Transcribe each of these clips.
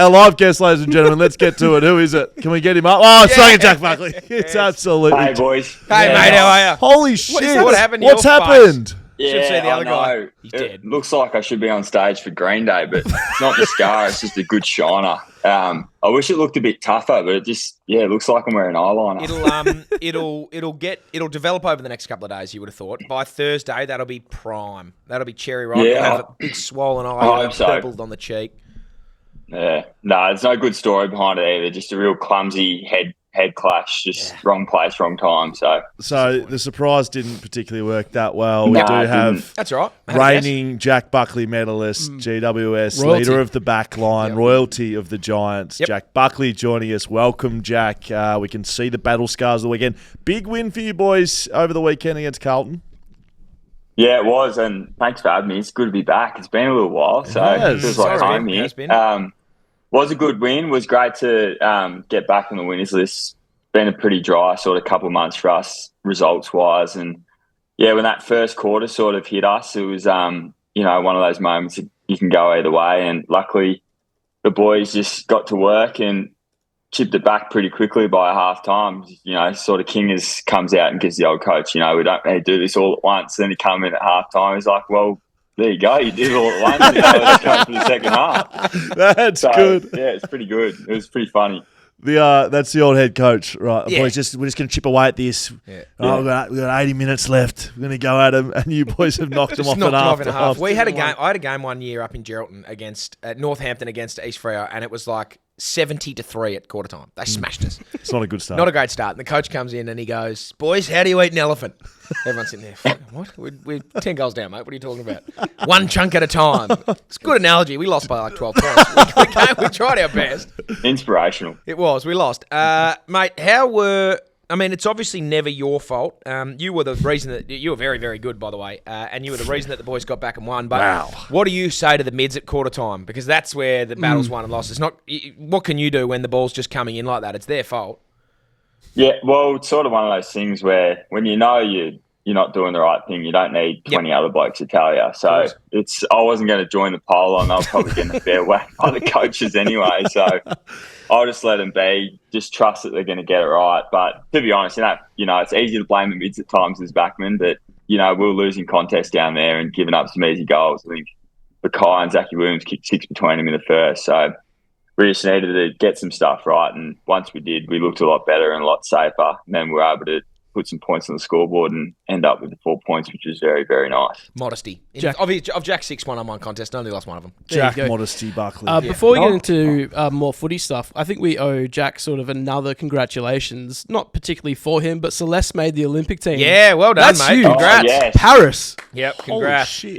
Our live guest, ladies and gentlemen. Let's get to it. Who is it? Can we get him up? Oh, it's fucking Jack Buckley. It's absolutely. Hey, boys. Hey, mate, how are you? Holy shit. What happened to What's your happened? Yeah, Should see the other guy. know. He's It dead. looks like I should be on stage for Green Day, but it's not the scar. It's just a good shiner. I wish it looked a bit tougher, but it looks like I'm wearing eyeliner. It'll develop over the next couple of days. You would have thought by Thursday that'll be prime. That'll be cherry ripe. Yeah. You'll have a big swollen eye, I hope so. purpled on the cheek. Yeah, no, there's no good story behind it either. Just a real clumsy head clash, just wrong place, wrong time. So the surprise didn't particularly work that well. We No, do it have didn't. That's right. I had a guess. reigning Jack Buckley medalist, GWS, Royalty. leader of the back line, Yep. royalty of the Giants. Yep. Jack Buckley joining us. Welcome, Jack. We can see the battle scars of the weekend. Big win for you boys over the weekend against Carlton. Yeah, it was, and thanks for having me. It's good to be back. It's been a little while, so has. it feels like Sorry, home it here. has been. Was a good win. Was great to get back on the winners list. Been a pretty dry sort of couple of months for us results wise, and yeah, when that first quarter sort of hit us, it was one of those moments that you can go either way. And luckily, the boys just got to work and chipped it back pretty quickly by half time. Sort of Kingers comes out and gives the old coach, we don't need to do this all at once. Then he come in at half time. He's like, well, there you go. You did it all at once. Let's go for the second half. That's good. Yeah, it's pretty good. It was pretty funny. That's the old head coach, right? Yeah. Boys, we're just going to chip away at this. Yeah. We've got 80 minutes left. We're going to go at them, and you boys have knocked them off Knocked at them off in half. half. We had a game. I had a game one year up in Geraldton against Northampton against East Freo, and it was like 70-3 at quarter time. They smashed us. It's not a good start. Not a great start. And the coach comes in and he goes, "Boys, how do you eat an elephant?" Everyone's sitting there. What? We're 10 goals down, mate. What are you talking about? One chunk at a time. It's a good analogy. We lost by like 12 points. We tried our best. Inspirational. It was. We lost. Mate, it's obviously never your fault. You were the reason that you were very, very good, by the way, and you were the reason that the boys got back and won. But Wow. What do you say to the mids at quarter time? Because that's where the battle's won and lost. It's not. What can you do when the ball's just coming in like that? It's their fault. Yeah, well, it's sort of one of those things where when you know you're not doing the right thing, you don't need 20 other blokes to tell you. So I wasn't going to join the poll on. They'll probably get a fair whack by the coaches anyway. So I'll just let them be. Just trust that they're going to get it right. But to be honest, it's easy to blame the mids at times as backmen, but we were losing contests down there and giving up some easy goals. I think Mackay and Zachy Williams kicked 6 between them in the first. So we just needed to get some stuff right. And once we did, we looked a lot better and a lot safer. And then we were able to put some points on the scoreboard and end up with the 4 points, which was very, very nice. Modesty. Jack. Of Jack's 6 one-on-one contest, only lost one of them. Jack There you go. Modesty Buckley. Before we get into more footy stuff, I think we owe Jack sort of another congratulations. Not particularly for him, but Celeste made the Olympic team. Yeah, well done, That's mate. huge. Congrats. Oh, yes. Paris. Yep, Holy congrats. shit.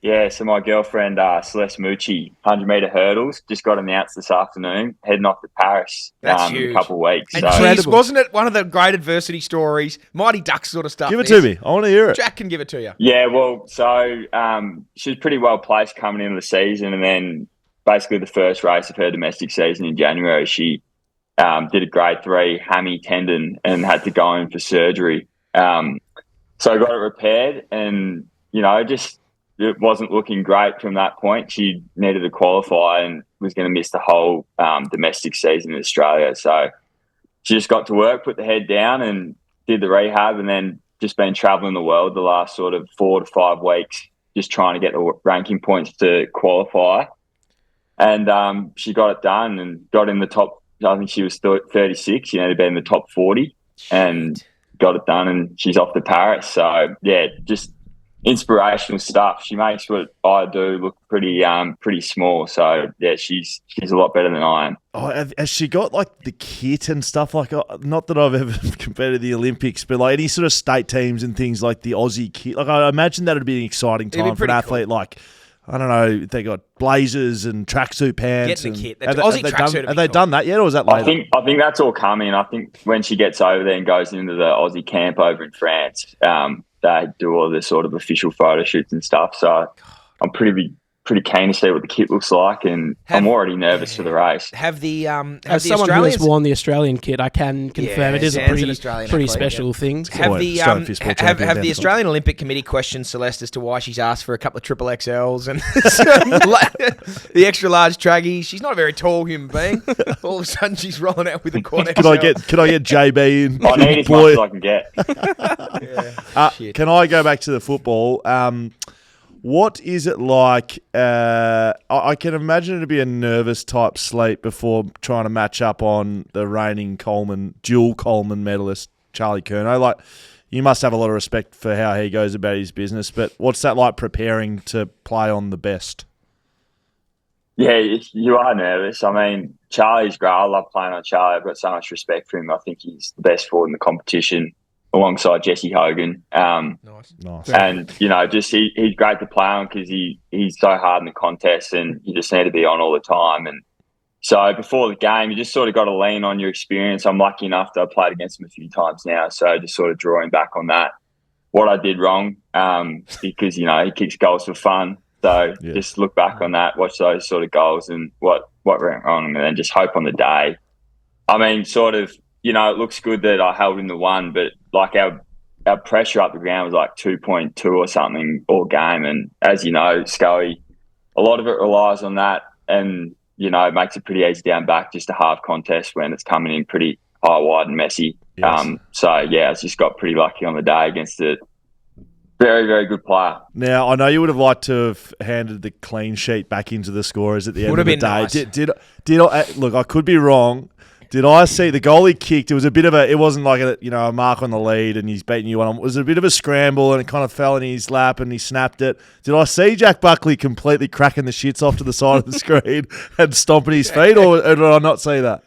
Yeah. So my girlfriend, Celeste Mucci, 100-metre hurdles, just got announced this afternoon, heading off to Paris That's in huge. a couple of weeks. And So, geez, Incredible. wasn't it one of the great adversity stories? Mighty Ducks sort of stuff. Give it to me. I want to hear it. Jack can give it to you. yeah, well, so she was pretty well placed coming into the season, and then basically the first race of her domestic season in January, she did a grade 3 hammy tendon and had to go in for surgery. So I got it repaired, and it wasn't looking great from that point. She needed to qualify and was going to miss the whole domestic season in Australia. So she just got to work, put the head down and did the rehab, and then just been travelling the world the last sort of 4 to 5 weeks, just trying to get the ranking points to qualify. And she got it done and got in the top, I think she was 36, to be in the top 40 and got it done, and she's off to Paris. So, yeah, just inspirational stuff. She makes what I do look pretty small. So yeah, she's a lot better than I am. Oh, has she got like the kit and stuff? Like, not that I've ever competed at the Olympics, but like any sort of state teams and things like the Aussie kit. Like, I imagine that'd be an exciting time for an athlete. Cool. Like, I don't know, they got blazers and tracksuit pants. Get the kit. Have Aussie they done that yet, or is that later? I think that's all coming. I think when she gets over there and goes into the Aussie camp over in France, they do all the sort of official photo shoots and stuff. So I'm pretty pretty keen to see what the kit looks like, and I'm already nervous for the race. Have the As someone who has worn the Australian kit, I can confirm it is a pretty athlete, special thing. Have the Australian Olympic Committee questioned Celeste as to why she's asked for a couple of triple XLs and the extra large traggies? She's not a very tall human being. All of a sudden, she's rolling out with a quad XL. Can I get JB in? I need as much as I can get. Can I go back to the football? What is it like? I can imagine it'd be a nervous type sleep before trying to match up on the reigning dual Coleman medalist, Charlie Curnow. Like, you must have a lot of respect for how he goes about his business, but what's that like preparing to play on the best? Yeah, you are nervous. I mean, Charlie's great. I love playing on Charlie. I've got so much respect for him. I think he's the best forward in the competition, alongside Jesse Hogan. Nice. And, just he's great to play on because he's so hard in the contest, and you just need to be on all the time. And so before the game, you just sort of got to lean on your experience. I'm lucky enough that I've played against him a few times now, so just sort of drawing back on that, what I did wrong, because, he kicks goals for fun. So just look back on that, watch those sort of goals and what went wrong, and then just hope on the day. I mean, sort of, it looks good that I held in the one, but like our pressure up the ground was like 2.2 or something all game. And as you know, Scully, a lot of it relies on that, and, it makes it pretty easy down back, just a half contest when it's coming in pretty high, wide and messy. Yes. I just got pretty lucky on the day against a very, very good player. Now, I know you would have liked to have handed the clean sheet back into the scorers at the end of the day. Nice. Did I, look, I could be wrong. Did I see the goal he kicked? It was a bit of it wasn't like a mark on the lead and he's beating you on. It was a bit of a scramble and it kind of fell in his lap and he snapped it. Did I see Jack Buckley completely cracking the shits off to the side of the screen and stomping his feet, or did I not see that?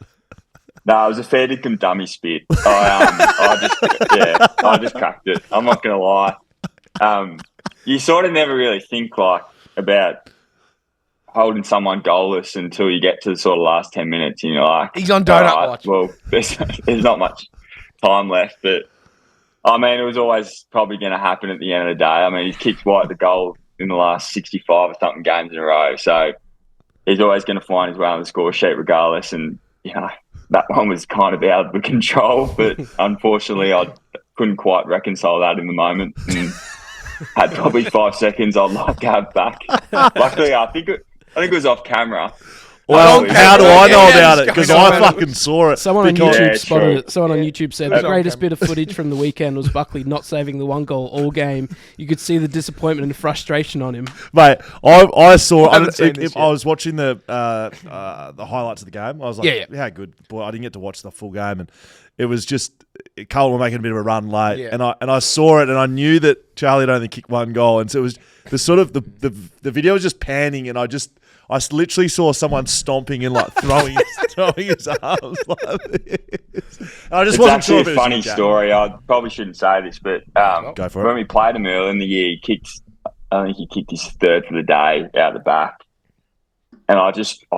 No, it was a fair dinkum dummy spit. I just cracked it. I'm not going to lie. You sort of never really think about holding someone goalless until you get to the sort of last 10 minutes and you're like, he's on donut watch. Well, there's not much time left, but I mean, it was always probably going to happen at the end of the day. I mean, he's kicked wide the goal in the last 65 or something games in a row, so he's always going to find his way on the score sheet regardless. And that one was kind of out of control, but unfortunately I couldn't quite reconcile that in the moment and had probably 5 seconds I'd like to have back. Luckily, I think it was off camera. Well, how do I know about it? Because I fucking saw it. Someone on YouTube spotted it. Someone on YouTube said the greatest bit of footage from the weekend was Buckley not saving the one goal all game. You could see the disappointment and frustration on him. Mate, I saw. I was watching the highlights of the game. I was like, how good. Boy, I didn't get to watch the full game, and it was just Carlton were making a bit of a run late, and I saw it, and I knew that Charlie had only kicked one goal, and so it was the sort of the video was just panning, and I literally saw someone stomping and throwing his arms like this. I just wasn't sure if it was a funny story. I probably shouldn't say this, but go for it. When we played him early in the year, I think he kicked his third for the day out the back, and I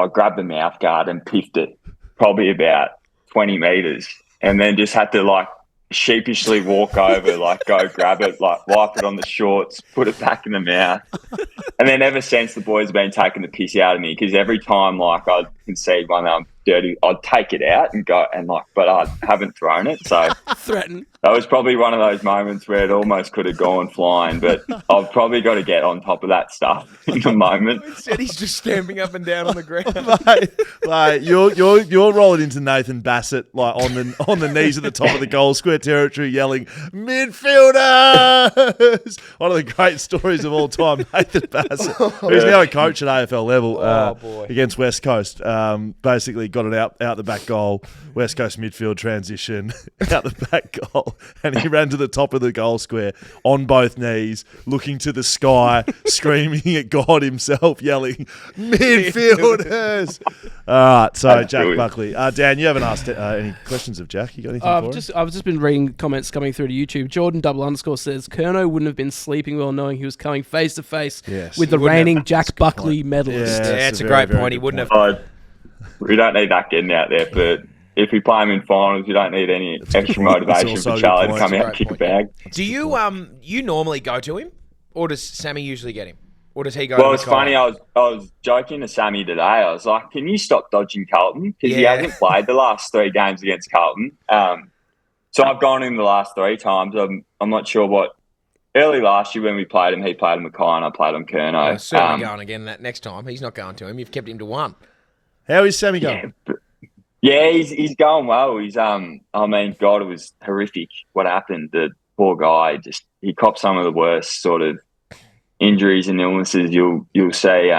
grabbed the mouth guard and piffed it probably about 20 metres, and then just had to sheepishly walk over, go grab it, wipe it on the shorts, put it back in the mouth. And then ever since, the boys have been taking the piss out of me because every time I'd concede one that I'm dirty, I'd take it out and go but I haven't thrown it. So threaten. That was probably one of those moments where it almost could have gone flying, but I've probably got to get on top of that stuff in the moment. Instead, he's just stamping up and down on the ground. Mate, you're rolling into Nathan Bassett on the knees at the top of the goal square territory, yelling midfielders. One of the great stories of all time, Nathan Bassett, who's now a coach at AFL level against West Coast. Basically got it out the back goal, West Coast midfield transition, out the back goal, and he ran to the top of the goal square on both knees, looking to the sky, screaming at God himself, yelling, midfielders. All right, so Jack Buckley. Dan, you haven't asked any questions of Jack. You got anything for him? I've just been reading comments coming through to YouTube. Jordan __ says, Curnow wouldn't have been sleeping well knowing he was coming face to face with the reigning Jack Buckley medalist. Yeah, it's a great point. He wouldn't have. We don't need that getting out there, but if we play him in finals, we don't need any extra motivation for Charlie to come out and kick a bag. Do you you normally go to him, or does Sammy usually get him? Or does he go? Well, it's funny. I was joking to Sammy today. I was like, "Can you stop dodging Carlton? Because he hasn't played the last 3 games against Carlton." So I've gone in the last 3 times. I'm not sure what. Early last year when we played him, he played him Mackay and I played him Curnow. Certainly going again that next time. He's not going to him. You've kept him to 1. How is Sammy going? Yeah, he's going well. He's I mean, God, it was horrific what happened. The poor guy he copped some of the worst sort of injuries and illnesses you'll see.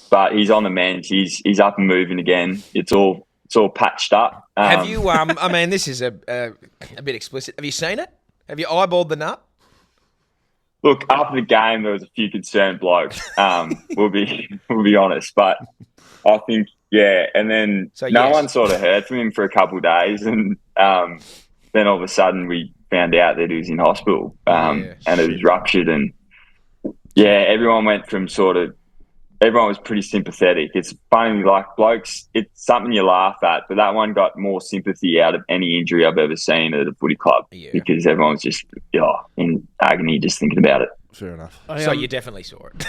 But he's on the mend. He's up and moving again. It's all patched up. Have you? I mean, this is a bit explicit. Have you seen it? Have you eyeballed the nut? Look, after the game, there was a few concerned blokes. We'll be honest, but I think and then no one sort of heard from him for a couple of days, and then all of a sudden we found out that he was in hospital, and it was ruptured, and everyone went from everyone was pretty sympathetic. It's funny, like blokes, it's something you laugh at, but that one got more sympathy out of any injury I've ever seen at a footy club because everyone's just in agony just thinking about it. Fair enough. So you definitely saw it.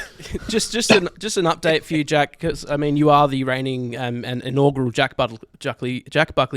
just an update for you, Jack, because I mean you are the reigning and inaugural Jack Buckley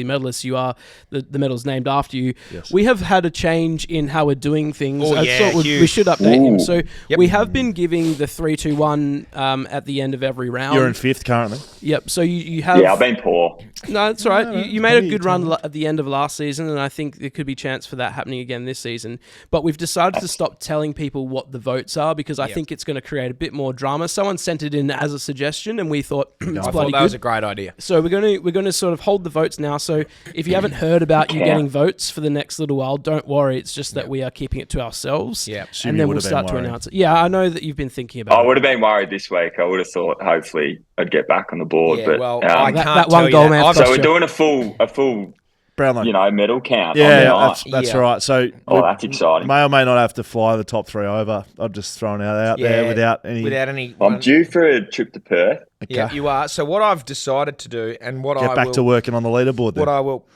Medalist. You are the medal's named after you. Yes. We have had a change in how we're doing things. I thought we should update him. So we have been giving the 3-2-1 at the end of every round. You're in 5th currently. Yep. So you have. Yeah, I've been poor. No, it's all right. You made a good run at the end of last season, and I think there could be a chance for that happening again this season. But we've decided to stop telling people what the votes are because I think it's going to create a bit more drama. Someone sent it in as a suggestion, and we thought it's bloody that good. Was a great idea. So we're going to sort of hold the votes now. So if you haven't heard about you getting votes for the next little while, don't worry. It's just that we are keeping it to ourselves. Yeah, and then we'll start to announce it. Yeah, I know that you've been thinking about. I would have been worried this week. I would have thought hopefully I'd get back on the board. Yeah, but well, I can't that one goal, man. So we're doing a full Brownlow. medal count. Yeah, that's right. So that's exciting. May or may not have to fly the top 3 over. I'm just throwing it out there without any. I'm due for a trip to Perth. Okay. Yeah, you are. So what I've decided to do, and what Get back to working on the leaderboard. Then. What I will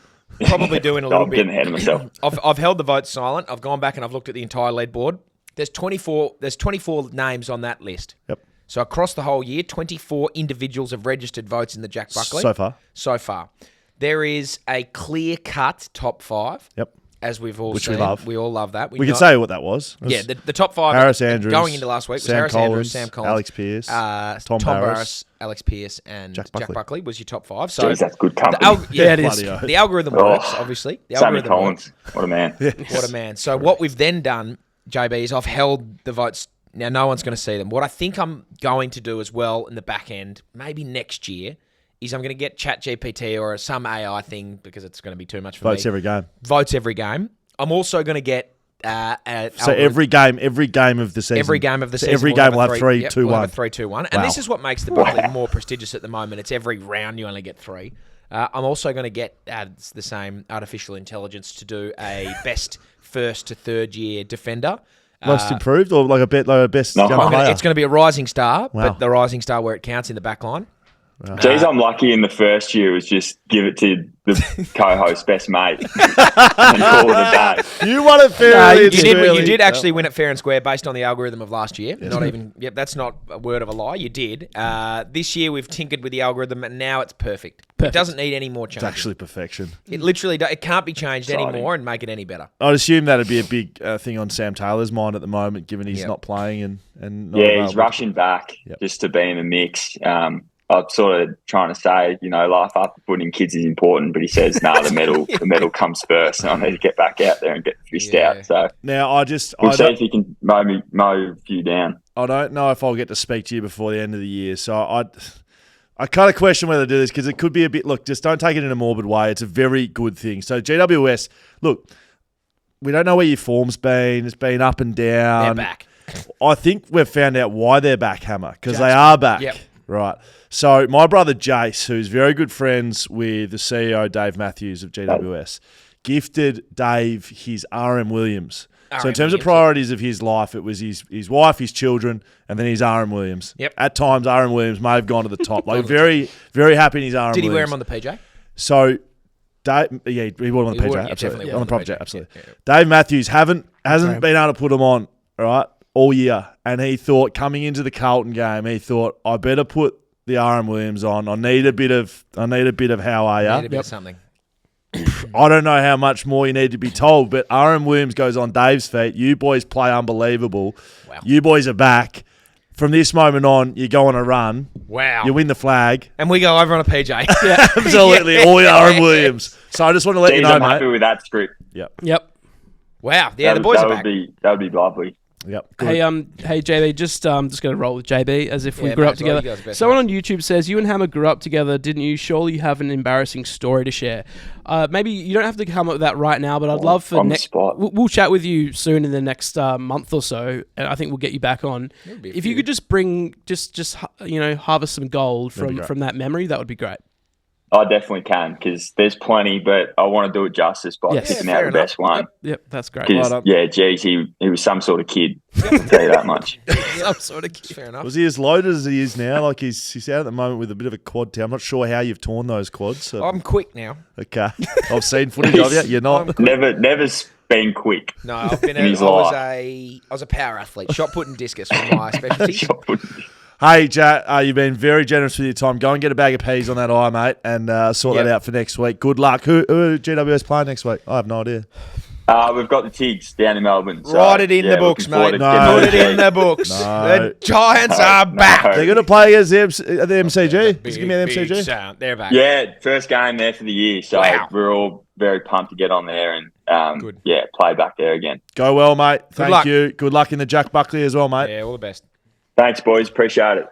probably do in a little bit. I'm getting ahead of myself. I've held the votes silent. I've gone back and I've looked at the entire leaderboard. There's 24 names on that list. Yep. So across the whole year, 24 individuals have registered votes in the Jack Buckley. So far. There is a clear-cut top 5. Yep. As we've all Which seen. we love. We all love that. We can say what that was. The top 5 Harris Andrews, going into last week was Harris Andrews, Sam Collins, Alex Pearce, Tom Barrass, Alex Pearce, and Jack Buckley was your top 5. So jeez, that's good company. it is. The algorithm works, obviously. The Sammy algorithm Collins, works. what a man. What a man. So what we've then done, JB, is I've held the votes. Now, no one's going to see them. What I think I'm going to do as well in the back end, maybe next year, is I'm going to get ChatGPT or some AI thing because it's going to be too much for Votes every game. Votes every game. I'm also going to get... every game of the season. Every game of the season. Every game will have 3-2-1. We'll have a 3-2-1. And this is what makes the Buckley more prestigious at the moment. It's every round you only get 3. I'm also going to get the same artificial intelligence to do a best first to third year defender. Most improved or like a best young player? It's going to be a rising star, but the rising star where it counts in the back line. Geez, I'm lucky in the first year was just give it to the co-host best mate and call it a day. You won it fairly. You did actually win it fair and square based on the algorithm of last year. That's not a word of a lie. You did. This year we've tinkered with the algorithm and now it's perfect. It doesn't need any more changes. It's actually perfection. It literally it can't be changed anymore and make it any better. I'd assume that'd be a big thing on Sam Taylor's mind at the moment, given he's not playing and not available. He's rushing back just to be in the mix. I'm sort of trying to say, life after putting kids is important, but he says, the medal comes first, and I need to get back out there and get fished out. So now we'll see if he can mow a few down. I don't know if I'll get to speak to you before the end of the year, so I kind of question whether to do this because it could be a bit. Look, just don't take it in a morbid way. It's a very good thing. So GWS, look, we don't know where your form's been. It's been up and down. They're back. I think we've found out why they're back, Hammer, because they are back. Yep. Right. So my brother Jace, who's very good friends with the CEO Dave Matthews of GWS, gifted Dave his RM Williams. So in terms of priorities of his life, it was his wife, his children, and then his RM Williams. Yep. At times, RM Williams may have gone to the top. Like very, very happy in his RM Williams. Did he wear him on the PJ? So, Dave, he wore him on the PJ, absolutely. On the proper J, absolutely. Yeah. Dave Matthews hasn't been able to put him on, all right? all year, and he thought coming into the Carlton game, he thought I better put the RM Williams on. I need a bit of how are ya? Need a bit of something. I don't know how much more you need to be told, but RM Williams goes on Dave's feet. You boys play unbelievable. Wow. You boys are back. From this moment on, you go on a run. Wow. You win the flag. And we go over on a PJ. Yeah. Absolutely. All RM Williams. So I just want to let you know, I'm mate. happy with that script. Yep. Wow. Yeah, the boys are back. That would be lovely. Yep. Good. Hey, JB, just going to roll with JB as if we Yeah, grew might up as well. together. You guys are best Someone on YouTube says, you and Hammer grew up together, didn't you? Surely you have an embarrassing story to share. Maybe you don't have to come up with that right now, but I'd love for On the spot. We'll chat with you soon in the next month or so, and I think we'll get you back on. Maybe a If few. you could just bring, harvest some gold from that memory, that would be great. I definitely can because there's plenty, but I want to do it justice by Yes. picking Yeah, out fair the best one. Yep, that's great. 'Cause, Right on. yeah, geez, he was some sort of kid. I'll tell you that much. Some sort of fair enough. Was he as loaded as he is now? Like he's out at the moment with a bit of a quad tear. I'm not sure how you've torn those quads. So. I'm quick now. Okay. I've seen footage of you. You're not. Never been quick. No, I've been. In his I life. was a power athlete. Shot put and discus was my specialty. Hey, Jack, you've been very generous with your time. Go and get a bag of peas on that eye, mate, and sort that out for next week. Good luck. Who GWS playing next week? I have no idea. We've got the Tigs down in Melbourne. So, Write it in the books, looking forward mate. to No. Put it in the books. No. The Giants are back. They're going to play against the MCG. Just give me the MCG. Sound. They're back. Yeah, first game there for the year. So Wow. we're all very pumped to get on there and Good. play back there again. Go well, mate. Thank luck. you. Good luck in the Jack Buckley as well, mate. Yeah, all the best. Thanks, boys. Appreciate it.